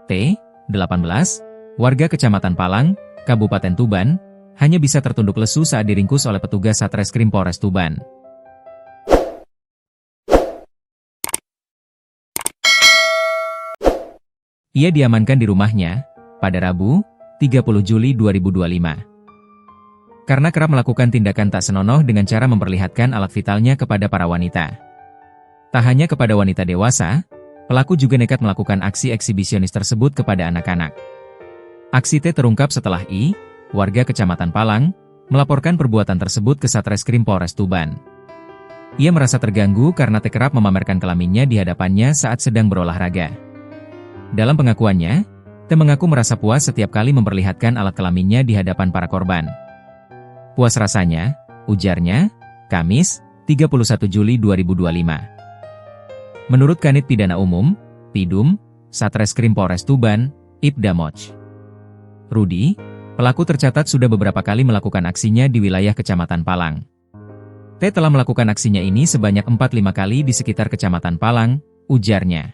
T, 18, warga Kecamatan Palang, Kabupaten Tuban, hanya bisa tertunduk lesu saat diringkus oleh petugas Satreskrim Polres Tuban. Ia diamankan di rumahnya pada Rabu, 30 Juli 2025. Karena kerap melakukan tindakan tak senonoh dengan cara memperlihatkan alat vitalnya kepada para wanita. Tak hanya kepada wanita dewasa, pelaku juga nekat melakukan aksi eksibisionis tersebut kepada anak-anak. Aksi T terungkap setelah I, warga Kecamatan Palang, melaporkan perbuatan tersebut ke Satreskrim Polres Tuban. Ia merasa terganggu karena T kerap memamerkan kelaminnya di hadapannya saat sedang berolahraga. Dalam pengakuannya, T mengaku merasa puas setiap kali memperlihatkan alat kelaminnya di hadapan para korban. Puas rasanya, ujarnya, Kamis, 31 Juli 2025. Menurut Kanit Pidana Umum, Pidum, Satreskrim Polres Tuban, Ibda Moch Rudi, pelaku tercatat sudah beberapa kali melakukan aksinya di wilayah Kecamatan Palang. T telah melakukan aksinya ini sebanyak 4-5 kali di sekitar Kecamatan Palang, ujarnya.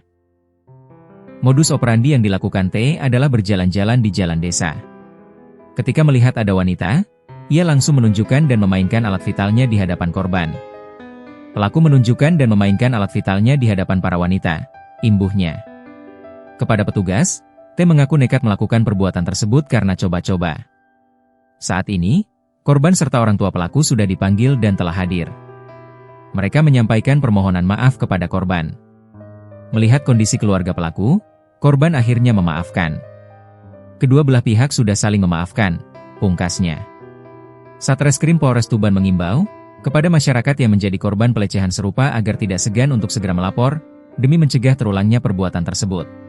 Modus operandi yang dilakukan T adalah berjalan-jalan di jalan desa. Ketika melihat ada wanita, ia langsung menunjukkan dan memainkan alat vitalnya di hadapan korban. Pelaku menunjukkan dan memainkan alat vitalnya di hadapan para wanita, imbuhnya. Kepada petugas, T mengaku nekat melakukan perbuatan tersebut karena coba-coba. Saat ini, korban serta orang tua pelaku sudah dipanggil dan telah hadir. Mereka menyampaikan permohonan maaf kepada korban. Melihat kondisi keluarga pelaku, korban akhirnya memaafkan. Kedua belah pihak sudah saling memaafkan, pungkasnya. Satreskrim Polres Tuban mengimbau kepada masyarakat yang menjadi korban pelecehan serupa agar tidak segan untuk segera melapor demi mencegah terulangnya perbuatan tersebut.